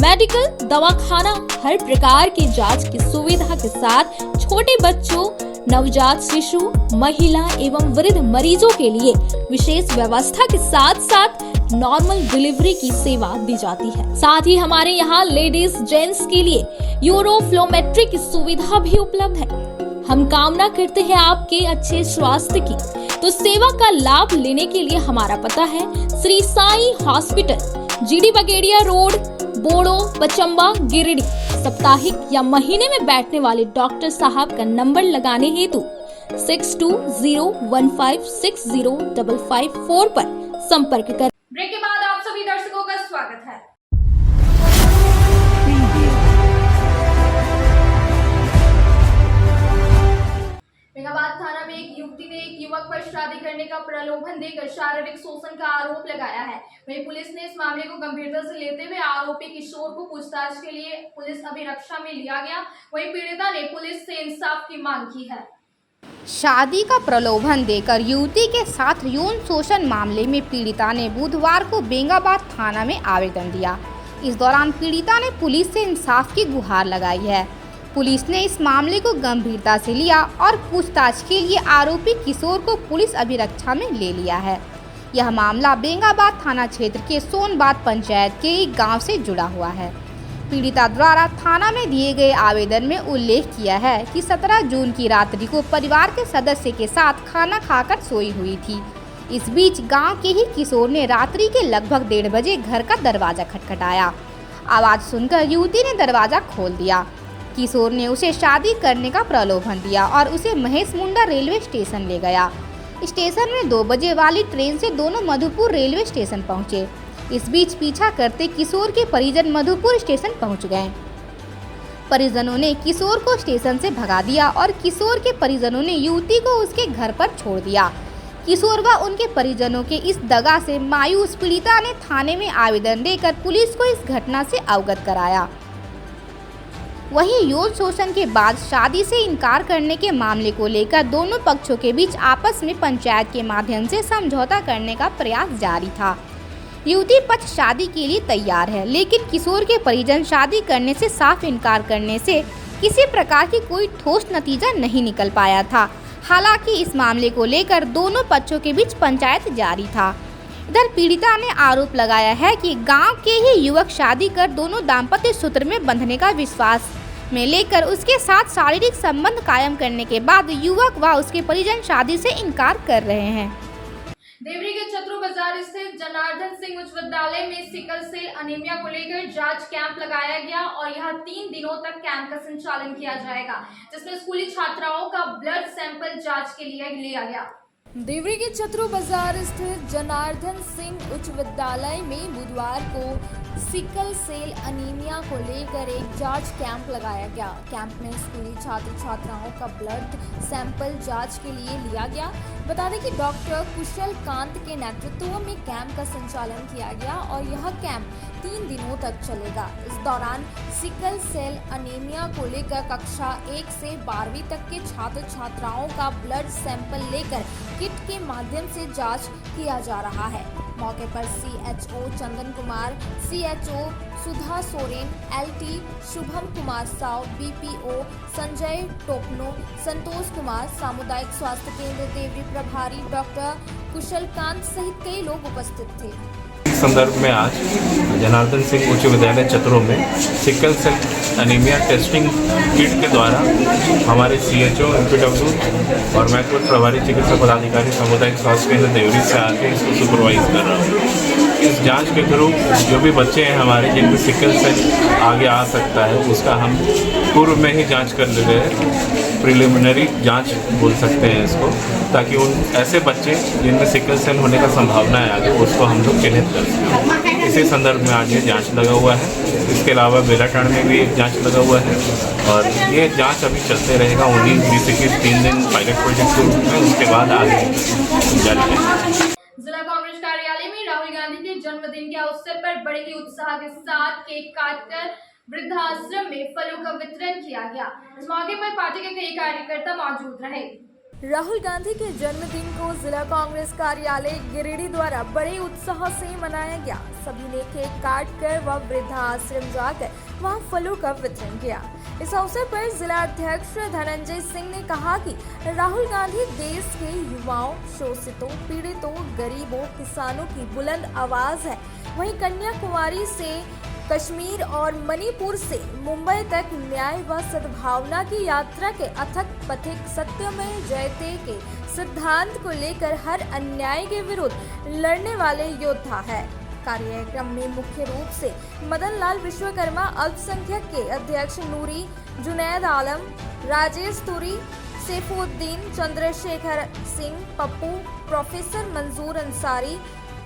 [SPEAKER 4] मेडिकल, दवाखाना, हर प्रकार की जांच की सुविधा के साथ छोटे बच्चों, नवजात शिशु, महिला एवं वृद्ध मरीजों के लिए विशेष व्यवस्था के साथ साथ नॉर्मल डिलीवरी की सेवा दी जाती है। साथ ही हमारे यहाँ लेडीज जेंट्स के लिए यूरोफ्लोमेट्री की सुविधा भी उपलब्ध है। हम कामना करते हैं आपके अच्छे स्वास्थ्य की, तो सेवा का लाभ लेने के लिए हमारा पता है Shri Sai hospital, GD Bagedia road, Bodo, Pachamba, Giridih. साप्ताहिक या महीने में बैठने वाले डॉक्टर साहब का नंबर लगाने हेतु 6201560554 पर संपर्क कर।
[SPEAKER 1] ब्रेक के बाद आप सभी दर्शकों का स्वागत है। मेघाबाद थाना में एक युवती ने एक युवक पर शादी करने का प्रलोभन देकर शारीरिक शोषण का आरोप लगाया है। वहीं पुलिस ने इस मामले को गंभीरता से लेते हुए आरोपी किशोर को पूछताछ के लिए पुलिस अभिरक्षा में लिया गया। वहीं पीड़िता ने पुलिस से इंसाफ की मांग की है।
[SPEAKER 3] शादी का प्रलोभन देकर युवती के साथ यौन शोषण मामले में पीड़िता ने बुधवार को बेंगाबाद थाना में आवेदन दिया। इस दौरान पीड़िता ने पुलिस से इंसाफ की गुहार लगाई है। पुलिस ने इस मामले को गंभीरता से लिया और पूछताछ के लिए आरोपी किशोर को पुलिस अभिरक्षा में ले लिया है। यह मामला बेंगाबाद थाना क्षेत्र के सोनबाद पंचायत के एक गांव से जुड़ा हुआ है। पीड़िता द्वारा थाना में दिए गए आवेदन में उल्लेख किया है कि 17 जून की रात्रि को परिवार के सदस्य के साथ खाना खाकर सोई हुई थी। इस बीच गांव के ही किशोर ने रात्रि के लगभग 1:30 बजे घर का दरवाजा खटखटाया। आवाज़ सुनकर युवती ने दरवाजा खोल दिया। किशोर ने उसे शादी करने का प्रलोभन दिया और उसे महेश मुंडा रेलवे स्टेशन ले गया। स्टेशन में 2 बजे वाली ट्रेन से दोनों मधुपुर रेलवे स्टेशन पहुंचे। इस बीच पीछा करते किशोर के परिजन मधुपुर स्टेशन पहुंच गए। परिजनों ने किशोर को स्टेशन से भगा दिया और किशोर के परिजनों ने युवती को उसके घर पर छोड़ दिया। किशोर व उनके परिजनों के इस दगा से मायूस पीड़िता ने थाने में आवेदन देकर पुलिस को इस घटना से अवगत कराया। वहीं यौन शोषण के बाद शादी से इनकार करने के मामले को लेकर दोनों पक्षों के बीच आपस में पंचायत के माध्यम से समझौता करने का प्रयास जारी था। युवती पक्ष शादी के लिए तैयार है, लेकिन किशोर के परिजन शादी करने से साफ इनकार करने से किसी प्रकार की कोई ठोस नतीजा नहीं निकल पाया था। हालांकि इस मामले को लेकर दोनों पक्षों के बीच पंचायत जारी था। इधर पीड़िता ने आरोप लगाया है कि गांव के ही युवक शादी कर दोनों दाम्पत्य सूत्र में बंधने का विश्वास में लेकर उसके साथ शारीरिक संबंध कायम करने के बाद युवक व उसके परिजन शादी से इनकार कर रहे हैं।
[SPEAKER 1] देवरी के छतरू बाजार स्थित जनार्दन सिंह उच्च विद्यालय में सिकल सेल अनीमिया को लेकर जांच कैंप लगाया गया और यहाँ 3 दिनों तक कैंप का संचालन किया जाएगा, जिसमें स्कूली छात्राओं का ब्लड सैंपल जांच के लिए लिया गया।
[SPEAKER 4] देवरी के चतरू बाजार स्थित जनार्दन सिंह उच्च विद्यालय में बुधवार को सिकल सेल अनीमिया को लेकर एक जांच कैंप लगाया गया। कैंप में स्कूली छात्र छात्राओं का ब्लड सैंपल जांच के लिए लिया गया। बता दें कि डॉक्टर कुशल कांत के नेतृत्व में कैंप का संचालन किया गया और यह कैंप 3 दिनों तक चलेगा। इस दौरान सिकल सेल अनीमिया को लेकर कक्षा 1 से 12वीं तक के छात्र छात्राओं का ब्लड सैंपल लेकर किट के माध्यम से जांच किया जा रहा है। मौके पर CHO चंदन कुमार, CHO सुधा सोरेन, LT शुभम कुमार साव, BPO संजय टोपनो, संतोष कुमार, सामुदायिक स्वास्थ्य केंद्र देवरी प्रभारी डॉक्टर कुशल कांत सहित कई लोग उपस्थित थे।
[SPEAKER 10] इस संदर्भ में आज जनार्दन सिंह उच्च विद्यालय चतरों में sickle cell anaemia testing kit के द्वारा हमारे CHO, MPW और मैं खुद प्रभारी चिकित्सा पदाधिकारी सामुदायिक स्वास्थ्य केंद्र देवरी से आके इसको सुपरवाइज कर रहा हूँ। इस जांच के थ्रू जो भी बच्चे हैं हमारे जिनमें सिकल सेल आगे आ सकता है उसका हम पूर्व में ही जांच कर ले रहे हैं, प्रिलिमिनरी जांच बोल सकते हैं इसको, ताकि उन ऐसे बच्चे जिनमें सिकल सेल होने का संभावना है आगे उसको हम लोग चिन्हित कर सकें। इसी संदर्भ में आज ये जांच लगा हुआ है। इसके अलावा बेलाटांड में भी एक जांच लगा हुआ है और ये जांच अभी चलते रहेगा 19, 20, 21 3 दिन पायलट प्रोजेक्ट के रूप में, उसके बाद आगे जारी रहेगा।
[SPEAKER 1] जिला कांग्रेस कार्यालय में राहुल गांधी के जन्मदिन के अवसर पर बड़े ही उत्साह के साथ केक काटकर वृद्धाश्रम में फलों का वितरण किया गया। इस मौके पर पार्टी के कई कार्यकर्ता मौजूद रहे।
[SPEAKER 4] राहुल गांधी के जन्मदिन को जिला कांग्रेस कार्यालय गिरिडीह द्वारा बड़े उत्साह से मनाया गया। सभी ने केक काट कर व वृद्धाश्रम जाकर वहां फलों का वितरण किया। इस अवसर पर जिला अध्यक्ष धनंजय सिंह ने कहा कि राहुल गांधी देश के युवाओं, शोषितों, पीड़ितों, गरीबों, किसानों की बुलंद आवाज है। वहीं कन्याकुमारी से कश्मीर और मणिपुर से मुंबई तक न्याय व सद्भावना की यात्रा के अथक पथिक सत्यमेव जयते के सिद्धांत को लेकर हर अन्याय के विरुद्ध लड़ने वाले योद्धा है। कार्यक्रम में मुख्य रूप से मदन लाल विश्वकर्मा अल्पसंख्यक के अध्यक्ष नूरी, जुनैद आलम, राजेश तुरी, सैफुद्दीन, चंद्रशेखर सिंह, पप्पू, प्रोफेसर मंजूर अंसारी,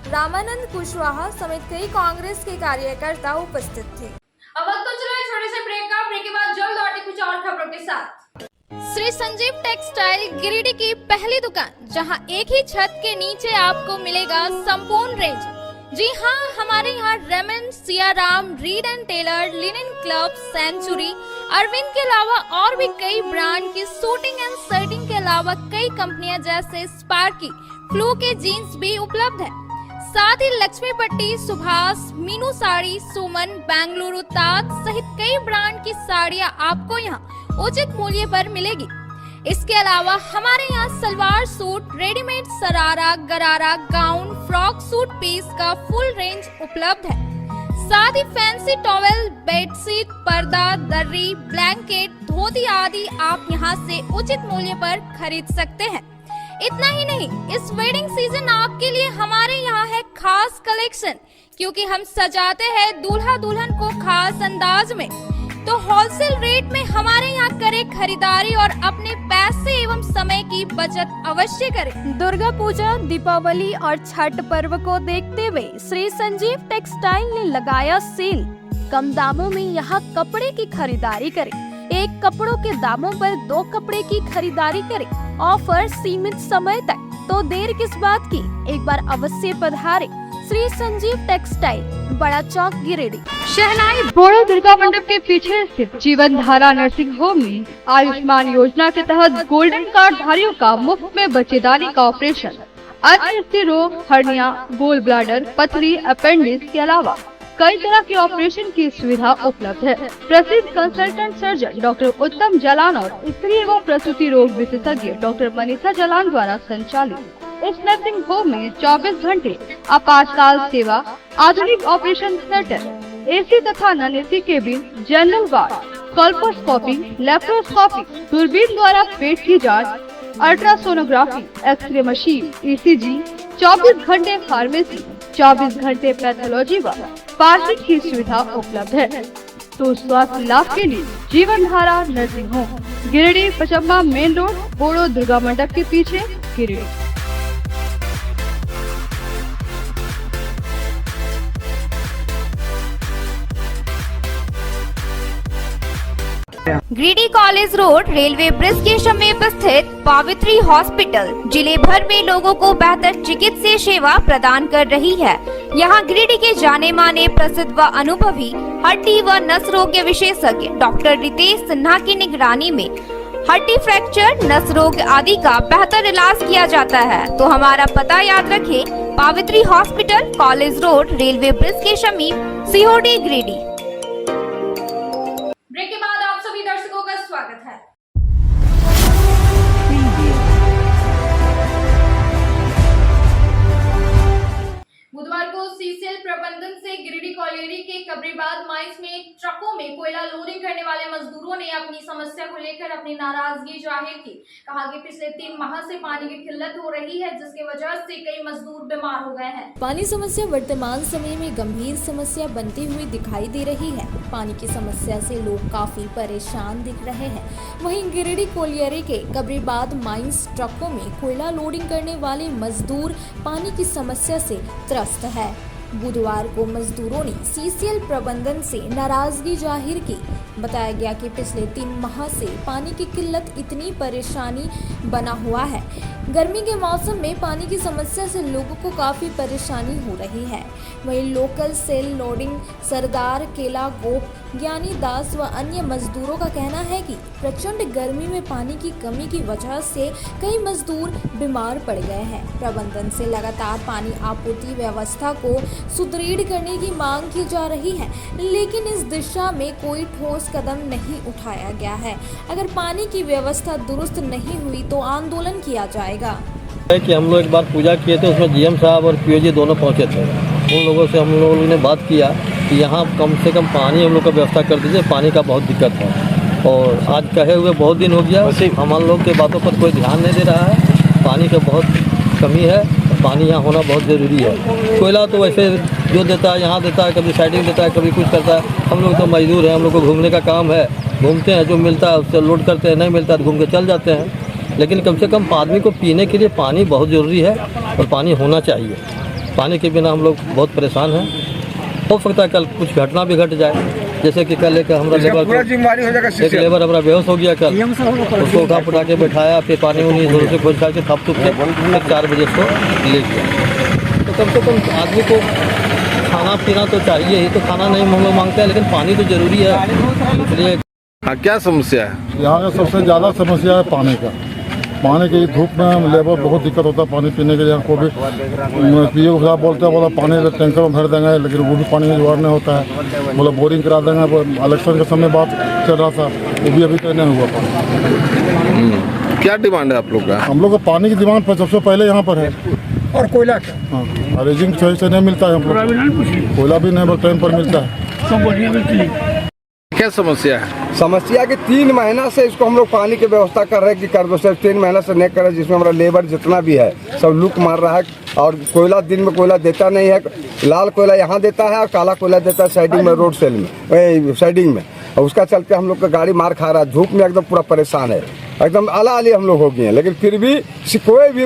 [SPEAKER 4] रामानंद कुशवाहा समेत कई कांग्रेस के कार्यकर्ता उपस्थित थे।
[SPEAKER 1] अब वक्त तो चलो छोटे से ब्रेक का। ब्रेक के बाद जल्द लौटे कुछ और खबरों के साथ।
[SPEAKER 3] श्री संजीव टेक्सटाइल गिरिडीह की पहली दुकान, जहां एक ही छत के नीचे आपको मिलेगा संपूर्ण रेंज। जी हाँ, हमारे यहाँ Raymond, Siyaram, Reid and Taylor, Linen Club, Century, Arvind के अलावा और भी कई ब्रांड की सूटिंग एंड शर्टिंग के अलावा कई कंपनियां जैसे स्पार्की, फ्लू के जीन्स भी उपलब्ध है। साथ ही लक्ष्मी पट्टी, सुभाष, मीनू साड़ी, सुमन, बेंगलुरु ताज सहित कई ब्रांड की साड़ियां आपको यहाँ उचित मूल्य पर मिलेगी। इसके अलावा हमारे यहाँ सलवार सूट, रेडीमेड सरारा, गरारा, गाउन, फ्रॉक सूट पीस का फुल रेंज उपलब्ध है। साथ ही फैंसी टॉवेल, बेडशीट, पर्दा, दर्री, ब्लैंकेट, धोती आदि आप यहाँ से उचित मूल्य पर खरीद सकते हैं। इतना ही नहीं, इस वेडिंग सीजन आपके लिए हमारे यहाँ है खास कलेक्शन, क्योंकि हम सजाते हैं दूल्हा दुल्हन को खास अंदाज में। तो होलसेल रेट में हमारे यहाँ करें खरीदारी और अपने पैसे एवं समय की बचत अवश्य करें।
[SPEAKER 4] दुर्गा पूजा, दीपावली और छठ पर्व को देखते हुए श्री संजीव टेक्सटाइल ने लगाया सेल। कम दामों में यहाँ कपड़े की खरीदारी करें। एक कपड़ों के दामों पर 2 कपड़े की खरीदारी करें। ऑफर सीमित समय तक, तो देर किस बात की, एक बार अवश्य पधारें। श्री संजीव टेक्सटाइल, बड़ा चौक, गिरिडीह।
[SPEAKER 11] शहनाई बोड़ो दुर्गा मंडप के पीछे स्थित जीवन धारा नर्सिंग होम में आयुष्मान योजना के तहत गोल्डन कार्ड धारियों का मुफ्त में बच्चेदानी का ऑपरेशन, अन्य स्थिर रोग, हर्निया, गोल ब्लैडर, पथरी, अपेंडिक्स के अलावा कई तरह के ऑपरेशन की सुविधा उपलब्ध है। प्रसिद्ध कंसल्टेंट सर्जन डॉक्टर उत्तम जलान और स्त्री एवं प्रसूति रोग विशेषज्ञ डॉक्टर मनीषा जलान द्वारा संचालित इस नर्सिंग होम में 24 घंटे आपातकाल सेवा, आधुनिक ऑपरेशन थिएटर, AC तथा non AC cabin, general ward, colposcopy, laparoscopy, दूरबीन द्वारा पेट की जांच, अल्ट्रासोनोग्राफी, एक्सरे मशीन, ECG, 24 घंटे फार्मेसी, 24 घंटे पैथोलॉजी व पार्किंग की सुविधा उपलब्ध है। तो स्वास्थ्य लाभ के लिए Jeevan Dhara nursing home, Giridih, Pachamba main road, Bodo Durga Mandap के पीछे, Giridih.
[SPEAKER 3] Giridih college road railway bridge के समीप स्थित पावित्री हॉस्पिटल जिले भर में लोगों को बेहतर चिकित्सीय सेवा प्रदान कर रही है। यहाँ गिरिडीह के जाने माने प्रसिद्ध व अनुभवी हड्डी व नस रोग विशेषज्ञ डॉक्टर रितेश सिन्हा की निगरानी में हड्डी फ्रैक्चर, नस रोग आदि का बेहतर इलाज किया जाता है। तो हमारा पता याद रखें, Pavitri hospital, college road, railway bridge के समीप, सीओडी, गिरिडीह।
[SPEAKER 1] ब्रेक के बाद आप सभी दर्शकों का स्वागत है। बुधवार को सीसीएल प्रबंधन से गिरिडीह कॉलेरी के कब्रिबाद माइंस में ट्रकों में कोयला लोडिंग करने वाले मजदूरों ने अपनी समस्या को लेकर अपनी नाराजगी जाहिर की। कहा कि पिछले 3 माह से पानी की किल्लत हो रही है, जिसकी वजह से कई मजदूर बीमार हो गए हैं।
[SPEAKER 4] पानी समस्या वर्तमान समय में गंभीर समस्या बनती हुई दिखाई दे रही है। पानी की समस्या से लोग काफी परेशान दिख रहे हैं। वहीं गिरिडीह कोलियरी के कब्रिबाद माइंस ट्रकों में कोयला लोडिंग करने वाले मजदूर पानी की समस्या से त्रस्त है। बुधवार को मजदूरों ने सीसीएल प्रबंधन से नाराजगी जाहिर की। बताया गया कि पिछले 3 माह से पानी की किल्लत इतनी परेशानी बना हुआ है। गर्मी के मौसम में पानी की समस्या से लोगों को काफ़ी परेशानी हो रही है। वहीं लोकल सेल लोडिंग सरदार, केला, गोप, ज्ञानी दास व अन्य मजदूरों का कहना है कि प्रचंड गर्मी में पानी की कमी की वजह से कई मजदूर बीमार पड़ गए हैं। प्रबंधन से लगातार पानी आपूर्ति व्यवस्था को सुदृढ़ करने की मांग की जा रही है, लेकिन इस दिशा में कोई ठोस कदम नहीं उठाया गया है। अगर पानी की व्यवस्था दुरुस्त नहीं हुई तो आंदोलन किया जाएगा।
[SPEAKER 12] कि हम लोग एक बार पूजा किए थे, उसमें जीएम साहब और पीओजी दोनों पहुंचे थे। उन लोगों से हम लोगों ने बात किया कि यहाँ कम से कम पानी हम लोग का व्यवस्था कर दीजिए, पानी का बहुत दिक्कत है। और आज कहे हुए बहुत दिन हो गया, हम लोग के बातों पर कोई ध्यान नहीं दे रहा है। पानी का बहुत कमी है, पानी यहाँ होना बहुत ज़रूरी है। कोयला तो वैसे जो देता है यहाँ देता है, कभी साइडिंग देता है, कभी कुछ करता है। हम लोग तो मजदूर हैं, हम लोग को घूमने का काम है, घूमते हैं, जो मिलता है उससे लोड करते हैं, नहीं मिलता तो घूम के चल जाते हैं। लेकिन कम से कम आदमी को पीने के लिए पानी बहुत ज़रूरी है और पानी होना चाहिए। पानी के बिना हम लोग बहुत परेशान हैं। हो सकता है कल कुछ घटना भी घट जाए, जैसे कि कल एक हमारा लेबर हमारा बेहोश हो गया। कल उसको उठा पुठा के बैठाया, फिर पानी उन्हीं जोर से खोज के थप थुप के 4 बजे उसको ले गया। तो कम से कम आदमी को खाना पीना तो चाहिए ही, तो खाना नहीं हम लोग मांगते हैं, लेकिन पानी तो ज़रूरी है। इसलिए
[SPEAKER 13] हाँ, क्या समस्या है
[SPEAKER 14] यहाँ का? सबसे ज़्यादा समस्या है पानी का। पानी की धूप में लेबर बहुत दिक्कत होता है पानी पीने के लिए। को भी पीओ साहब बोलते हैं, बोला पानी टैंकर में भर देंगे, लेकिन वो भी पानी का जुगाड़ नहीं होता है। बोला बोरिंग करा देंगे। इलेक्शन के समय बात चल रहा था, वो भी अभी तक नहीं हुआ पानी।
[SPEAKER 13] क्या डिमांड है आप लोग का?
[SPEAKER 14] हम लोग का पानी की डिमांड पर सबसे पहले यहाँ पर है। और कोयला का, हाँ, अरेंजिंग सही से नहीं मिलता है। हम लोग कोयला भी नहीं टाइम पर मिलता है।
[SPEAKER 13] क्या समस्या है?
[SPEAKER 15] समस्या कि 3 महीना से इसको हम लोग पानी की व्यवस्था कर रहे हैं कि कर दो सर। 3 महीना से नहीं कर रहे, जिसमें हमारा लेबर जितना भी है सब लूक मार रहा है। और कोयला दिन में कोयला देता नहीं है। लाल कोयला यहाँ देता है और काला कोयला देता है साइडिंग में, रोड सेल में, साइडिंग में। और उसका चलते हम लोग का गाड़ी मार खा रहा है। धूप में एकदम पूरा परेशान है, एकदम आला हम लोग हो गए हैं। लेकिन फिर भी कोई भी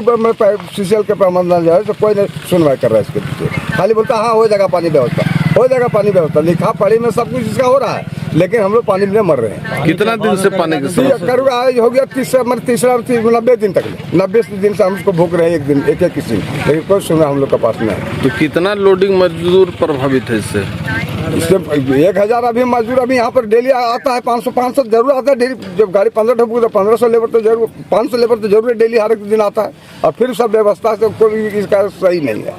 [SPEAKER 15] सीसीएल के प्रबंधन जो है तो कोई नहीं सुनवाई कर रहा है इसके पीछे। खाली बोलता हाँ हो जाएगा पानी व्यवस्था, हो जाएगा पानी व्यवस्था। लिखा पढ़ी में सब कुछ इसका हो रहा है, लेकिन हम लोग पानी में मर रहे हैं।
[SPEAKER 13] कितना दिन से पानी की समस्या
[SPEAKER 15] हो गया? 90 दिन तक, 90 दिन से हम उसको भूख रहे हैं, एक दिन एक किसी, लेकिन कोई सुना हम लोग के पास नहीं।
[SPEAKER 13] तो कितना लोडिंग मजदूर प्रभावित है इससे?
[SPEAKER 15] 1000 अभी मजदूर अभी यहाँ पर डेली आता है। 500 जरूर आता है डेली। जब गाड़ी 15 ठोक तो 1500 लेबर तो जरूर, 500 लेबर तो जरूर डेली हर एक दिन आता है। और फिर सब व्यवस्था से कोई इसका सही नहीं है,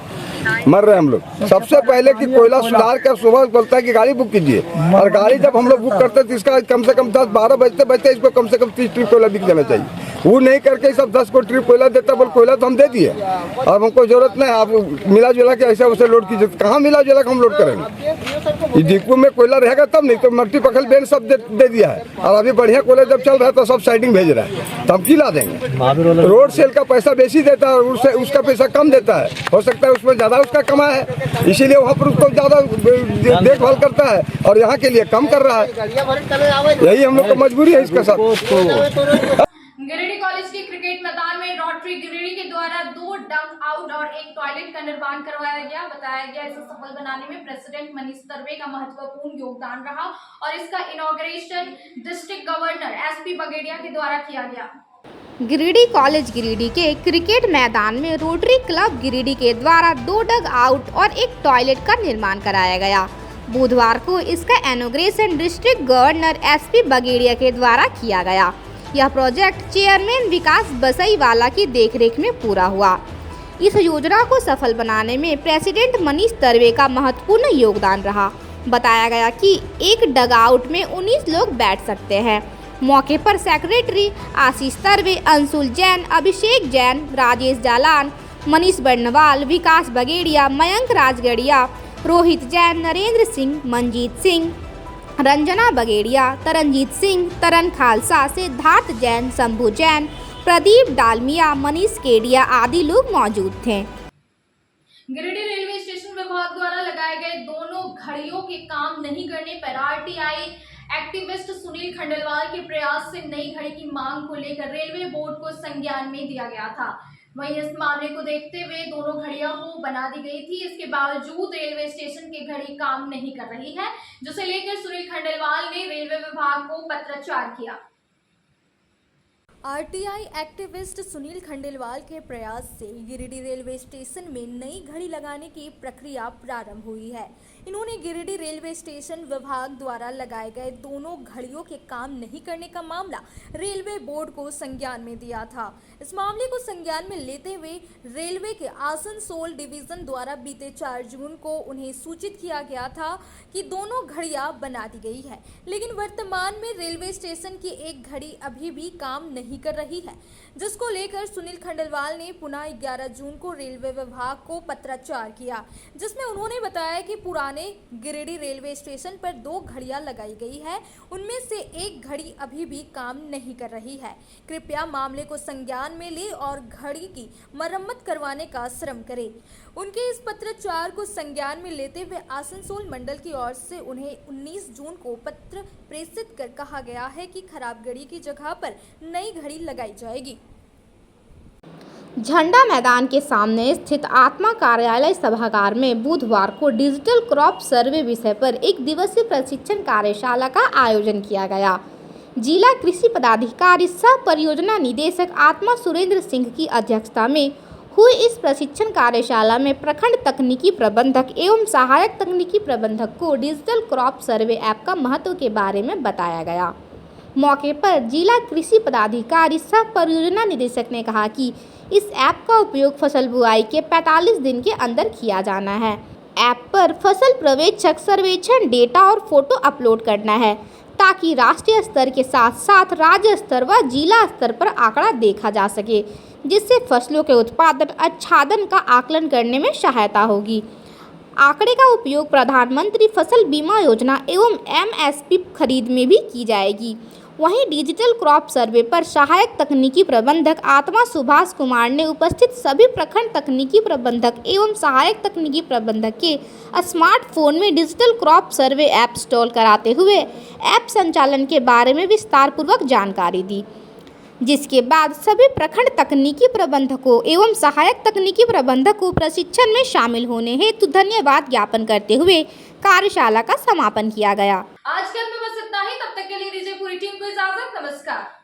[SPEAKER 15] मर रहे हैं हम लोग। सबसे पहले कि कोयला सुधार कर सुबह बोलता है कि गाड़ी बुक कीजिए, और गाड़ी जब हम लोग बुक करते हैं तो इसका कम से कम 10-12 बजते इसको कम से कम 30 ट्रिप कोयला बिक जाना चाहिए। वो नहीं करके सब 10 को ट्रिप कोयला देता, बोल कोयला तो हम दे दिए, अब हमको जरूरत नहीं। आप मिला जुला के ऐसा वैसे लोड कीजिए। कहाँ मिला जुला के हम लोड करेंगे? डिपो में कोयला रहेगा तब, नहीं तो मल्टी पखल बेन सब दे दिया है। और अभी बढ़िया कोयला जब चल रहा है तो सब साइडिंग भेज रहा है, तो हम की ला देंगे? रोड सेल का पैसा बेसी देता है और उसका पैसा कम देता है। हो सकता है उसमें ज़्यादा उसका कमा है, इसीलिए वहाँ पर उसको ज़्यादा देखभाल करता है और यहाँ के लिए कम कर रहा है। यही हम लोग को मजबूरी है इसके साथ।
[SPEAKER 1] गिरिडीह कॉलेज के क्रिकेट मैदान में रोटरी गिरिडीह के द्वारा 2 डंक आउट और 1 टॉयलेट का निर्माण करवाया गया। बताया गया इसे सफल बनाने में प्रेसिडेंट मनीष दर्वे का महत्वपूर्ण योगदान रहा और इसका inauguration district governor SP Bagaria के द्वारा किया गया।
[SPEAKER 3] गिरिडीह कॉलेज गिरिडीह के क्रिकेट मैदान में रोटरी क्लब गिरिडीह के द्वारा 2 डग आउट और 1 टॉयलेट का निर्माण कराया गया। बुधवार को इसका inauguration district governor SP Bagaria के द्वारा किया गया। यह प्रोजेक्ट चेयरमैन विकास बसईवाला की देखरेख में पूरा हुआ। इस योजना को सफल बनाने में प्रेसिडेंट मनीष दर्वे का महत्वपूर्ण योगदान रहा। बताया गया कि एक डगआउट में 19 लोग बैठ सकते हैं। मौके पर सेक्रेटरी आशीष दर्वे, अंशुल जैन, अभिषेक जैन, राजेश जालान, मनीष बर्नवाल, विकास बगेड़िया, मयंक राजगढ़िया, रोहित जैन, नरेंद्र सिंह, मंजीत सिंह, रंजना बगेड़िया, तरनजीत सिंह, तरन खालसा, सिद्धार्थ जैन, शंभू जैन, प्रदीप डालमिया, मनीष केडिया आदि लोग मौजूद थे।
[SPEAKER 1] गिरिडीह रेलवे स्टेशन विभाग द्वारा लगाए गए दोनों घड़ियों के काम नहीं करने पर आरटीआई एक्टिविस्ट सुनील खंडेलवाल के प्रयास से नई घड़ी की मांग को लेकर रेलवे बोर्ड को संज्ञान में दिया गया था। वहीं इस मामले को देखते हुए दोनों घड़ियां को बना दी गई थी। इसके बावजूद रेलवे स्टेशन की घड़ी काम नहीं कर रही है, जिसे लेकर सुनील खंडेलवाल ने रेलवे विभाग को पत्राचार किया।
[SPEAKER 4] आरटीआई एक्टिविस्ट सुनील खंडेलवाल के प्रयास से गिरिडीह रेलवे स्टेशन में नई घड़ी लगाने की प्रक्रिया प्रारंभ हुई है। इन्होंने गिरिडीह रेलवे स्टेशन विभाग द्वारा लगाए गए दोनों घड़ियों के काम नहीं करने का मामला रेलवे बोर्ड को संज्ञान में दिया था। इस मामले को संज्ञान में लेते हुए रेलवे के आसनसोल डिवीजन द्वारा बीते 4 जून को उन्हें सूचित किया गया था कि दोनों घड़ियां बना दी गई है, लेकिन वर्तमान में रेलवे स्टेशन की एक घड़ी अभी भी काम नहीं कर रही है, जिसको लेकर सुनील खंडेलवाल ने पुनः 11 जून को रेलवे विभाग को पत्राचार किया, जिसमें उन्होंने बताया कि पुराने गिरिडीह रेलवे स्टेशन पर 2 घड़ियां लगाई गई है, उनमें से एक घड़ी अभी भी काम नहीं कर रही है। कृपया मामले को संज्ञान में ले और घड़ी की मरम्मत करवाने का श्रम करें। उनके इस पत्राचार को संज्ञान में लेते हुए आसनसोल मंडल की ओर से उन्हें 19 जून को पत्र प्रेषित कर कहा गया है कि खराब घड़ी की जगह पर नई घड़ी लगाई जाएगी।
[SPEAKER 3] झंडा मैदान के सामने स्थित आत्मा कार्यालय सभागार में बुधवार को डिजिटल क्रॉप सर्वे विषय पर 1 दिवसीय प्रशिक्षण कार्यशाला का आयोजन किया गया। जिला कृषि पदाधिकारी सह परियोजना निदेशक आत्मा सुरेंद्र सिंह की अध्यक्षता में हुई इस प्रशिक्षण कार्यशाला में प्रखंड तकनीकी प्रबंधक एवं सहायक तकनीकी प्रबंधक को डिजिटल क्रॉप सर्वे ऐप का महत्व के बारे में बताया गया। मौके पर जिला कृषि पदाधिकारी सह परियोजना निदेशक ने कहा कि इस ऐप का उपयोग फसल बुआई के 45 दिन के अंदर किया जाना है। ऐप पर फसल पर्यवेक्षक सर्वेक्षण डेटा और फोटो अपलोड करना है, ताकि राष्ट्रीय स्तर के साथ साथ राज्य स्तर व जिला स्तर पर आंकड़ा देखा जा सके, जिससे फसलों के उत्पादन आच्छादन का आकलन करने में सहायता होगी। आंकड़े का उपयोग प्रधानमंत्री फसल बीमा योजना एवं MSP खरीद में भी की जाएगी। वहीं डिजिटल क्रॉप सर्वे पर सहायक तकनीकी प्रबंधक आत्मा सुभाष कुमार ने उपस्थित सभी प्रखंड तकनीकी प्रबंधक एवं सहायक तकनीकी प्रबंधक के स्मार्टफोन में digital crop survey app install कराते हुए ऐप संचालन के बारे में विस्तार पूर्वक जानकारी दी, जिसके बाद सभी प्रखंड तकनीकी प्रबंधकों एवं सहायक तकनीकी प्रबंधक को प्रशिक्षण में शामिल होने हेतु धन्यवाद ज्ञापन करते हुए कार्यशाला का समापन किया गया।
[SPEAKER 1] आज के में बस इतना ही। तब तक के लिए दीजिए पूरी टीम को इजाजत। नमस्कार।